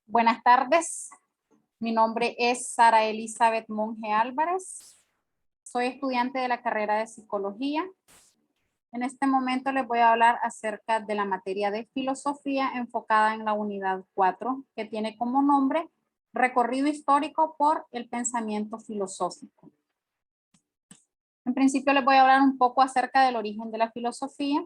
Buenas tardes, mi nombre es Sara Elizabeth Monge Álvarez. Soy estudiante de la carrera de Psicología. En este momento les voy a hablar acerca de la materia de filosofía enfocada en la unidad 4, que tiene como nombre Recorrido histórico por el pensamiento filosófico. En principio les voy a hablar un poco acerca del origen de la filosofía.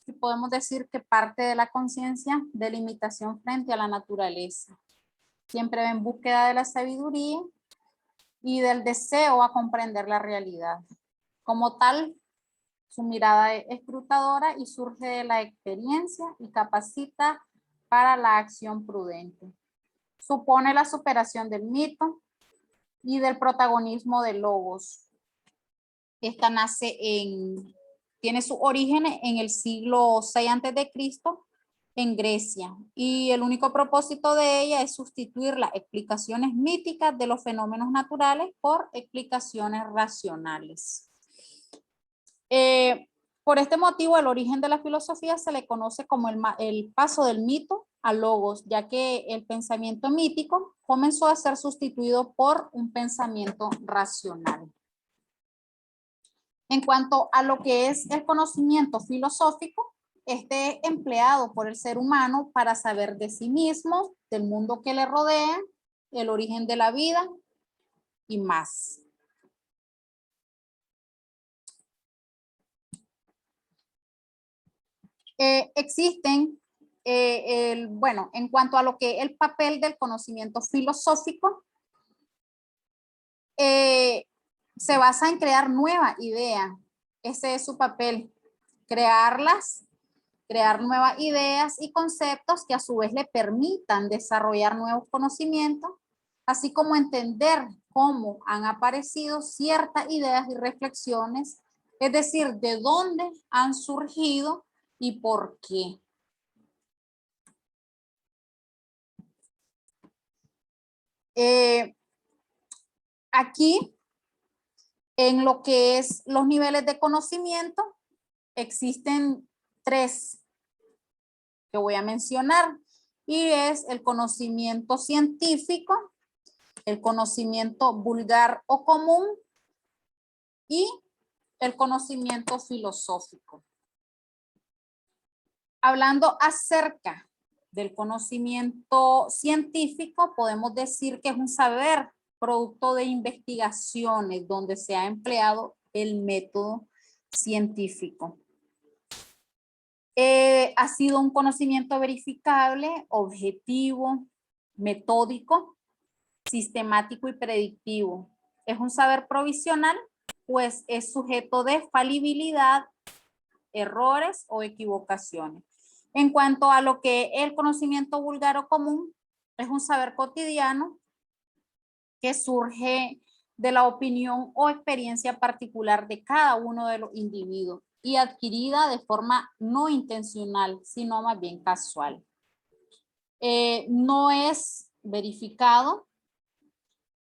Y podemos decir que parte de la conciencia de limitación frente a la naturaleza. Siempre en búsqueda de la sabiduría y del deseo a comprender la realidad. Como tal, su mirada es escrutadora y surge de la experiencia y capacita para la acción prudente. Supone la superación del mito y del protagonismo de logos. Esta tiene su origen en el siglo VI a.C. en Grecia, y el único propósito de ella es sustituir las explicaciones míticas de los fenómenos naturales por explicaciones racionales. Por este motivo, el origen de la filosofía se le conoce como el paso del mito a logos, ya que el pensamiento mítico comenzó a ser sustituido por un pensamiento racional. En cuanto a lo que es el conocimiento filosófico, este es empleado por el ser humano para saber de sí mismo, del mundo que le rodea, el origen de la vida y más. Existen, en cuanto a lo que es el papel del conocimiento filosófico, se basa en crear nuevas ideas. Ese es su papel, crear nuevas ideas y conceptos que a su vez le permitan desarrollar nuevos conocimientos, así como entender cómo han aparecido ciertas ideas y reflexiones, es decir, de dónde han surgido y por qué. Aquí, en lo que es los niveles de conocimiento, existen tres que voy a mencionar, y es el conocimiento científico, el conocimiento vulgar o común y el conocimiento filosófico. Hablando acerca del conocimiento científico, podemos decir que es un saber producto de investigaciones donde se ha empleado el método científico. Ha sido un conocimiento verificable, objetivo, metódico, sistemático y predictivo. Es un saber provisional, pues es sujeto de falibilidad, errores o equivocaciones. En cuanto a lo que es el conocimiento vulgar o común, es un saber cotidiano que surge de la opinión o experiencia particular de cada uno de los individuos y adquirida de forma no intencional, sino más bien casual. No es verificado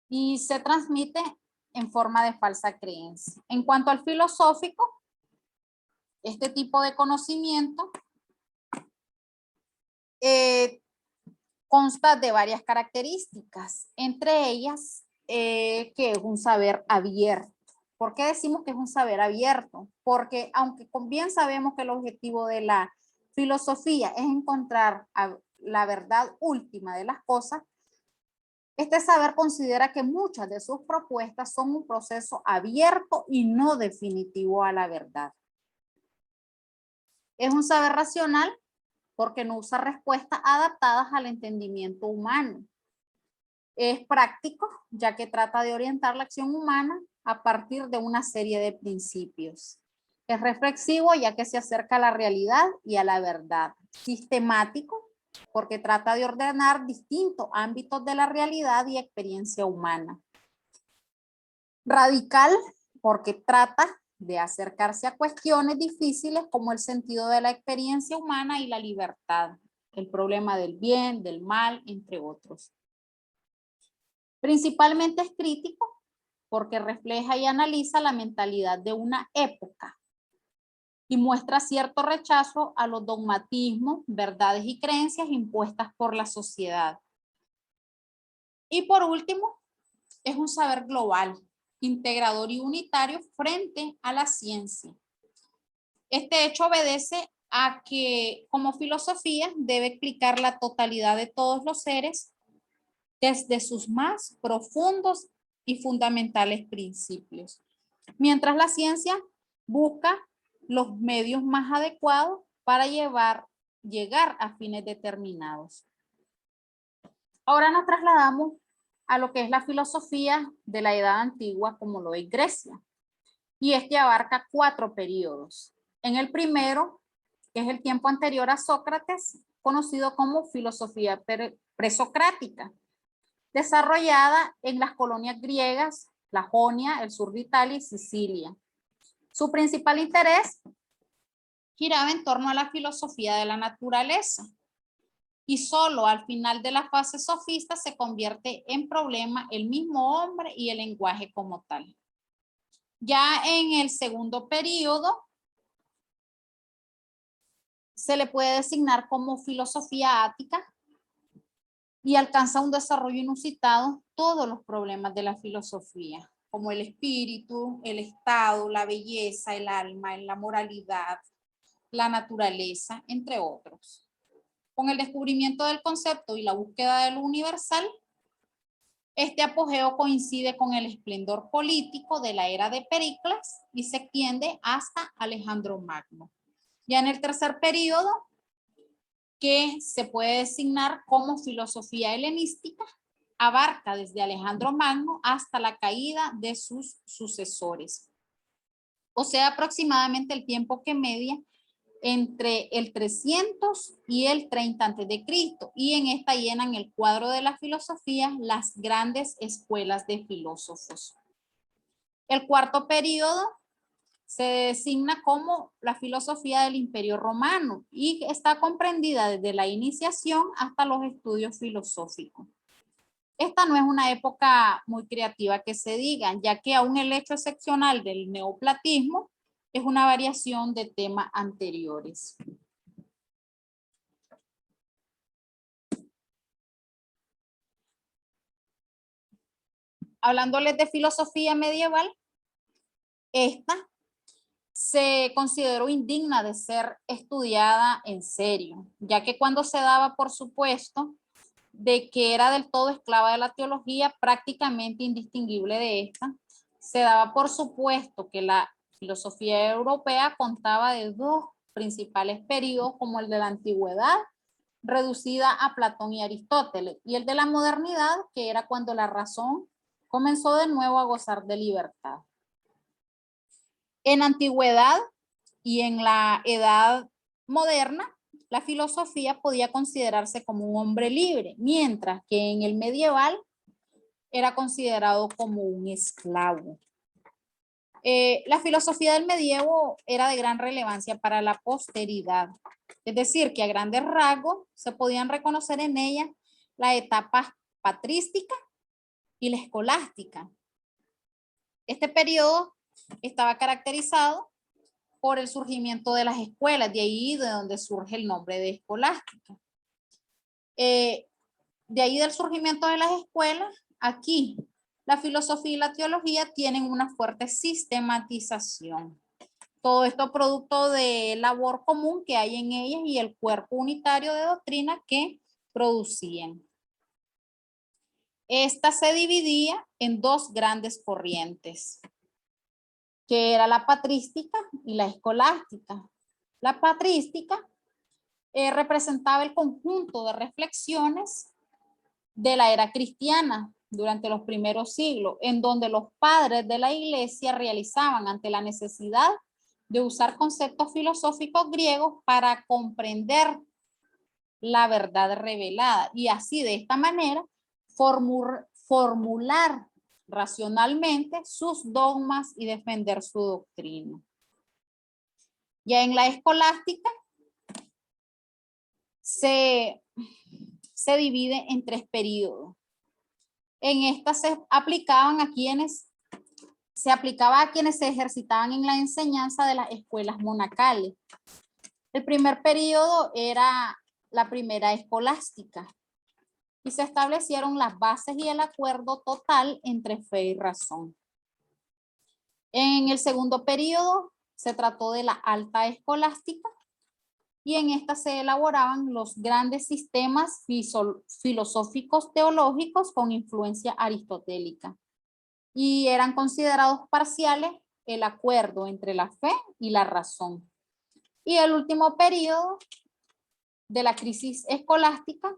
y se transmite en forma de falsa creencia. En cuanto al filosófico, este tipo de conocimiento consta de varias características, entre ellas que es un saber abierto. ¿Por qué decimos que es un saber abierto? Porque aunque bien sabemos que el objetivo de la filosofía es encontrar la verdad última de las cosas, este saber considera que muchas de sus propuestas son un proceso abierto y no definitivo a la verdad. Es un saber racional porque no usa respuestas adaptadas al entendimiento humano. Es práctico, ya que trata de orientar la acción humana a partir de una serie de principios. Es reflexivo, ya que se acerca a la realidad y a la verdad. Sistemático, porque trata de ordenar distintos ámbitos de la realidad y experiencia humana. Radical, porque trata de acercarse a cuestiones difíciles como el sentido de la experiencia humana y la libertad, el problema del bien, del mal, entre otros. Principalmente es crítico porque refleja y analiza la mentalidad de una época y muestra cierto rechazo a los dogmatismos, verdades y creencias impuestas por la sociedad. Y por último, es un saber global, integrador y unitario frente a la ciencia. Este hecho obedece a que como filosofía debe explicar la totalidad de todos los seres desde sus más profundos y fundamentales principios, mientras la ciencia busca los medios más adecuados para llegar a fines determinados. Ahora nos trasladamos a lo que es la filosofía de la Edad Antigua, como lo es Grecia, y este abarca 4 periodos. En el primero, que es el tiempo anterior a Sócrates, conocido como filosofía presocrática, desarrollada en las colonias griegas, la Jonia, el sur de Italia y Sicilia. Su principal interés giraba en torno a la filosofía de la naturaleza, y solo al final de la fase sofista se convierte en problema el mismo hombre y el lenguaje como tal. Ya en el segundo periodo se le puede designar como filosofía ática y alcanza un desarrollo inusitado todos los problemas de la filosofía, como el espíritu, el estado, la belleza, el alma, la moralidad, la naturaleza, entre otros. Con el descubrimiento del concepto y la búsqueda de lo universal, este apogeo coincide con el esplendor político de la era de Pericles y se extiende hasta Alejandro Magno. Ya en el tercer periodo, que se puede designar como filosofía helenística, abarca desde Alejandro Magno hasta la caída de sus sucesores. O sea, aproximadamente el tiempo que media entre el 300 y el 30 a.C. y en esta llenan el cuadro de la filosofía las grandes escuelas de filósofos. El cuarto periodo se designa como la filosofía del Imperio Romano y está comprendida desde la iniciación hasta los estudios filosóficos. Esta no es una época muy creativa que se diga, ya que aún el hecho excepcional del neoplatismo es una variación de temas anteriores. Hablándoles de filosofía medieval, esta se consideró indigna de ser estudiada en serio, ya que cuando se daba por supuesto de que era del todo esclava de la teología, prácticamente indistinguible de esta, se daba por supuesto que la filosofía europea contaba de 2 principales periodos, como el de la antigüedad, reducida a Platón y Aristóteles, y el de la modernidad, que era cuando la razón comenzó de nuevo a gozar de libertad. En antigüedad y en la edad moderna, la filosofía podía considerarse como un hombre libre, mientras que en el medieval era considerado como un esclavo. La filosofía del medievo era de gran relevancia para la posteridad, es decir, que a grandes rasgos se podían reconocer en ella la etapa patrística y la escolástica. Este periodo estaba caracterizado por el surgimiento de las escuelas, de ahí de donde surge el nombre de escolástica. De ahí del surgimiento de las escuelas, aquí la filosofía y la teología tienen una fuerte sistematización. Todo esto producto de labor común que hay en ellas y el cuerpo unitario de doctrina que producían. Esta se dividía en 2 grandes corrientes, que era la patrística y la escolástica. La patrística representaba el conjunto de reflexiones de la era cristiana durante los primeros siglos, en donde los padres de la iglesia realizaban ante la necesidad de usar conceptos filosóficos griegos para comprender la verdad revelada y así de esta manera formular racionalmente sus dogmas y defender su doctrina. Ya en la escolástica se divide en 3 periodos. En esta se aplicaba a quienes se ejercitaban en la enseñanza de las escuelas monacales. El primer periodo era la primera escolástica, y se establecieron las bases y el acuerdo total entre fe y razón. En el segundo periodo se trató de la alta escolástica y en esta se elaboraban los grandes sistemas filosóficos teológicos con influencia aristotélica y eran considerados parciales el acuerdo entre la fe y la razón. Y el último periodo de la crisis escolástica,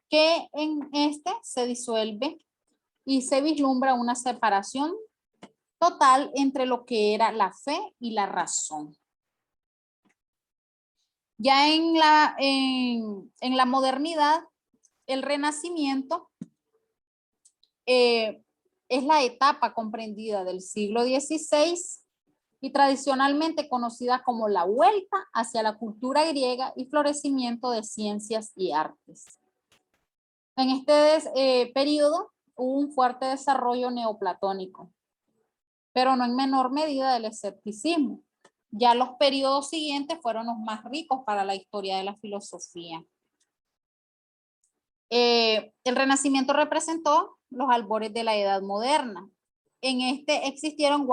que en este se disuelve y se vislumbra una separación total entre lo que era la fe y la razón. Ya en la modernidad, el Renacimiento es la etapa comprendida del siglo XVI y tradicionalmente conocida como la vuelta hacia la cultura griega y florecimiento de ciencias y artes. En este periodo hubo un fuerte desarrollo neoplatónico, pero no en menor medida del escepticismo. Ya los periodos siguientes fueron los más ricos para la historia de la filosofía. El Renacimiento representó los albores de la Edad Moderna. En este existieron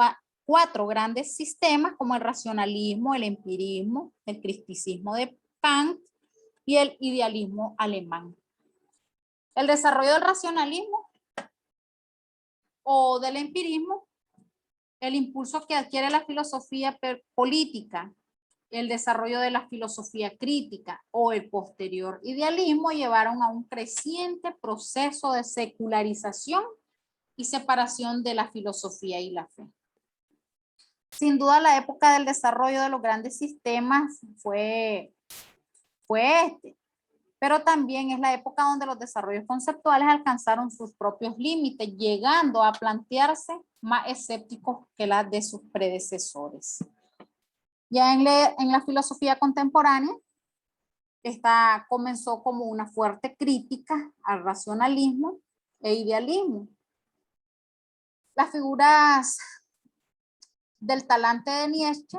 4 grandes sistemas como el racionalismo, el empirismo, el criticismo de Kant y el idealismo alemán. El desarrollo del racionalismo o del empirismo, el impulso que adquiere la filosofía política, el desarrollo de la filosofía crítica o el posterior idealismo llevaron a un creciente proceso de secularización y separación de la filosofía y la fe. Sin duda, la época del desarrollo de los grandes sistemas fue este, pero también es la época donde los desarrollos conceptuales alcanzaron sus propios límites, llegando a plantearse más escépticos que las de sus predecesores. Ya en la filosofía contemporánea, esta comenzó como una fuerte crítica al racionalismo e idealismo. Las figuras del talante de Nietzsche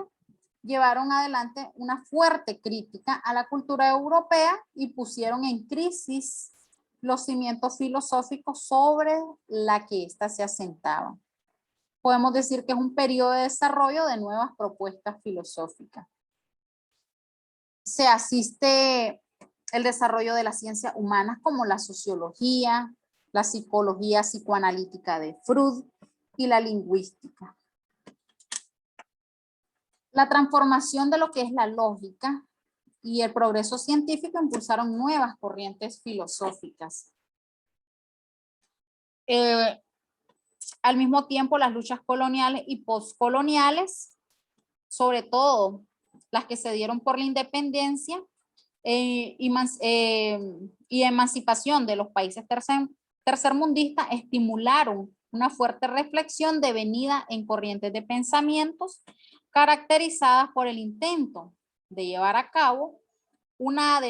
llevaron adelante una fuerte crítica a la cultura europea y pusieron en crisis los cimientos filosóficos sobre la que ésta se asentaba. Podemos decir que es un periodo de desarrollo de nuevas propuestas filosóficas. Se asiste el desarrollo de las ciencias humanas como la sociología, la psicología psicoanalítica de Freud y la lingüística. La transformación de lo que es la lógica y el progreso científico impulsaron nuevas corrientes filosóficas. Al mismo tiempo, las luchas coloniales y postcoloniales, sobre todo las que se dieron por la independencia y emancipación de los países tercermundistas, estimularon una fuerte reflexión devenida en corrientes de pensamientos caracterizadas por el intento de llevar a cabo más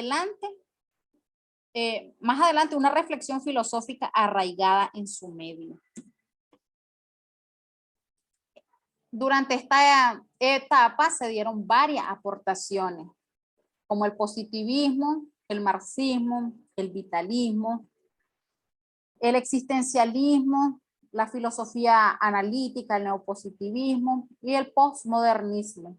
adelante una reflexión filosófica arraigada en su medio. Durante esta etapa se dieron varias aportaciones, como el positivismo, el marxismo, el vitalismo, el existencialismo, la filosofía analítica, el neopositivismo y el postmodernismo,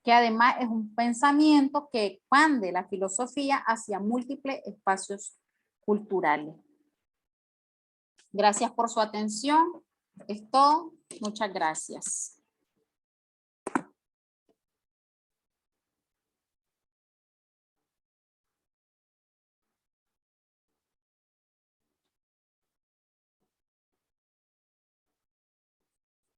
que además es un pensamiento que expande la filosofía hacia múltiples espacios culturales. Gracias por su atención. Es todo. Muchas gracias.